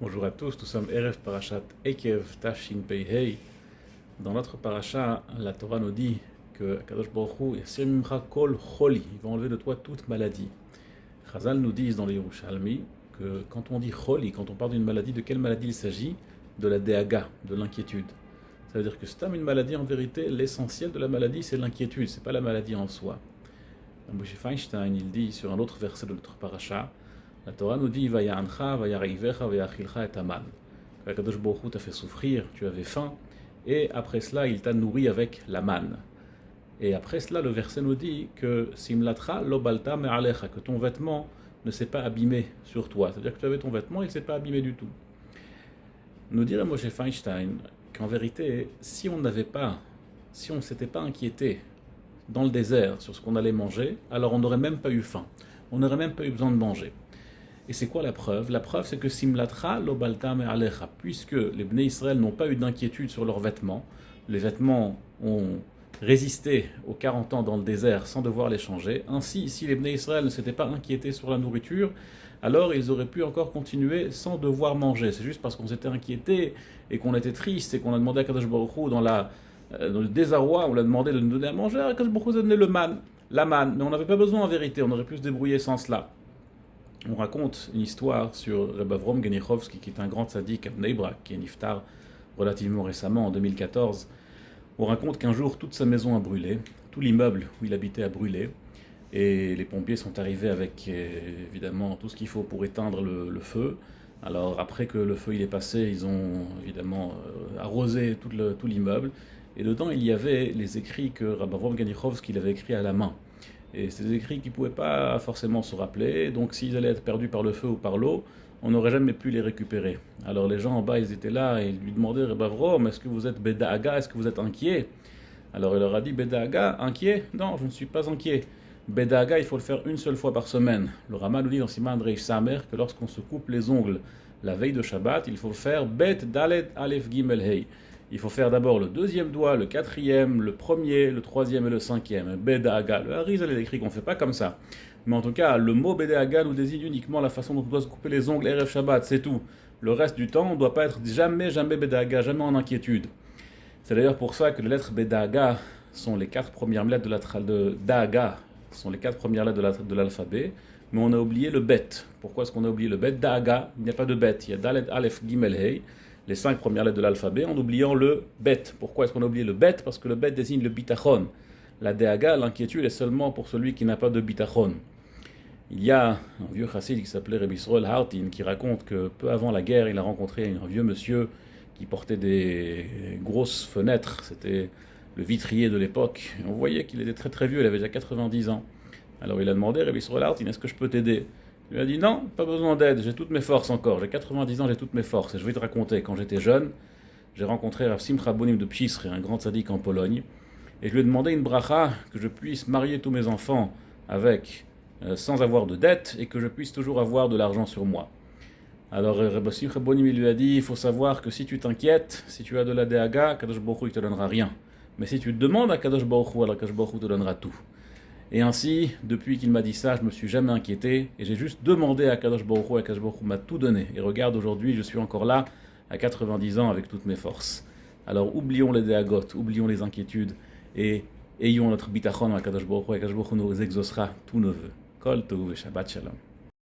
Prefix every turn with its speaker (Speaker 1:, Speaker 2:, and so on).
Speaker 1: Bonjour à tous, nous sommes Erev Parashat Ekev Tashin Pei. Dans notre parasha, la Torah nous dit que Kadosh Baruch Hu Yasir Mimcha Kol Choli, il va enlever de toi toute maladie. Chazal nous disent dans les Yerushalmi que quand on dit Choli, quand on parle d'une maladie, de quelle maladie il s'agit? De la Dehaga, de l'inquiétude. Ça veut dire que c'est une maladie, en vérité, l'essentiel de la maladie, c'est l'inquiétude, c'est pas la maladie en soi. Moshe Feinstein, il dit sur un autre verset de notre parasha, la Torah nous dit Vaya'ancha, Vayaraivecha, Vayachilcha et Aman. Kadosh Baruch Hu t'a fait souffrir, tu avais faim, et après cela, il t'a nourri avec la manne. Et après cela, le verset nous dit que Simlatra lobalta me'alecha, que ton vêtement ne s'est pas abîmé sur toi. C'est-à-dire que tu avais ton vêtement, il ne s'est pas abîmé du tout. Nous dirait Moshe Feinstein qu'en vérité, si on ne s'était pas inquiété dans le désert sur ce qu'on allait manger, alors on n'aurait même pas eu faim. On n'aurait même pas eu besoin de manger. Et c'est quoi la preuve? La preuve, c'est que Simlatra lobalta me'alecha, puisque les Bnei Israël n'ont pas eu d'inquiétude sur leurs vêtements, les vêtements ont résisté aux 40 ans dans le désert sans devoir les changer. Ainsi, si les Bnei Israël ne s'étaient pas inquiétés sur la nourriture, alors ils auraient pu encore continuer sans devoir manger. C'est juste parce qu'on s'était inquiété et qu'on était triste et qu'on a demandé à Kadosh Baruch Hu dans le désarroi, on l'a demandé de nous donner à manger, à Kadosh Baruch Hu a donné la manne. Mais on n'avait pas besoin en vérité, on aurait pu se débrouiller sans cela. On raconte une histoire sur Reb Avrom Genichovski, qui est un grand tzaddik à Bnei Brak, qui est niftar relativement récemment, en 2014. On raconte qu'un jour, toute sa maison a brûlé, tout l'immeuble où il habitait a brûlé, et les pompiers sont arrivés avec évidemment tout ce qu'il faut pour éteindre le feu. Alors après que le feu il est passé, ils ont évidemment arrosé tout l'immeuble, et dedans il y avait les écrits que Reb Avrom Genichovski avait écrits à la main. Et ces écrits qu'ils ne pouvaient pas forcément se rappeler, donc s'ils allaient être perdus par le feu ou par l'eau, on n'aurait jamais pu les récupérer. Alors les gens en bas, ils étaient là et ils lui demandaient, Reb Avrom, est-ce que vous êtes Beda'aga, est-ce que vous êtes inquiet? Alors il leur a dit, Beda'aga, inquiet? Non, je ne suis pas inquiet. Beda'aga, il faut le faire une seule fois par semaine. Le Rama nous dit dans Siman Reish Samer que lorsqu'on se coupe les ongles la veille de Shabbat, il faut le faire Bet Dalet Alef Gimel Hei. Il faut faire d'abord le deuxième doigt, le quatrième, le premier, le troisième et le cinquième. Beda'aga. Le Harizal est écrit qu'on ne fait pas comme ça. Mais en tout cas, le mot Beda'aga nous désigne uniquement la façon dont on doit se couper les ongles Erev Shabbat, c'est tout. Le reste du temps, on ne doit pas être jamais Beda'aga, jamais en inquiétude. C'est d'ailleurs pour ça que les lettres Beda'aga sont les 4 premières lettres de Da'aga, sont les 4 premières lettres de l'alphabet, mais on a oublié le Bet. Pourquoi est-ce qu'on a oublié le Bet? Da'aga, il n'y a pas de Bet, il y a Dalet, Aleph, Gimel, Hei, les 5 premières lettres de l'alphabet, en oubliant le Bet. Pourquoi est-ce qu'on a oublié le Bet? Parce que le Bet désigne le bitachon. La Dehaga, l'inquiétude, est seulement pour celui qui n'a pas de bitachon. Il y a un vieux chassid qui s'appelait Rabbi Yisroel Hartin qui raconte que peu avant la guerre, il a rencontré un vieux monsieur qui portait des grosses fenêtres. C'était le vitrier de l'époque. On voyait qu'il était très très vieux, il avait déjà 90 ans. Alors il a demandé, Rabbi Yisroel Hartin, est-ce que je peux t'aider? Il lui a dit non, pas besoin d'aide, j'ai toutes mes forces encore, j'ai 90 ans, j'ai toutes mes forces. Et je vais te raconter, quand j'étais jeune, j'ai rencontré Rav Simcha Bonim de Pchisre, un grand tzaddik en Pologne, et je lui ai demandé une bracha, que je puisse marier tous mes enfants avec, sans avoir de dette, et que je puisse toujours avoir de l'argent sur moi. Alors Rav Simcha Bonim lui a dit, il faut savoir que si tu t'inquiètes, si tu as de la Dehaga, Kadosh Baruch Hu il te donnera rien. Mais si tu demandes à Kadosh Baruch Hu, alors Kadosh Baruch Hu te donnera tout. Et ainsi, depuis qu'il m'a dit ça, je me suis jamais inquiété et j'ai juste demandé à Kadosh Baruch Hu et Kadosh Baruch Hu m'a tout donné. Et regarde, aujourd'hui, je suis encore là, à 90 ans, avec toutes mes forces. Alors oublions les déagotes, oublions les inquiétudes et ayons notre bitachon à Kadosh Baruch Hu et Kadosh Baruch Hu nous exaucera tous nos vœux. Kol Tov et Shabbat Shalom.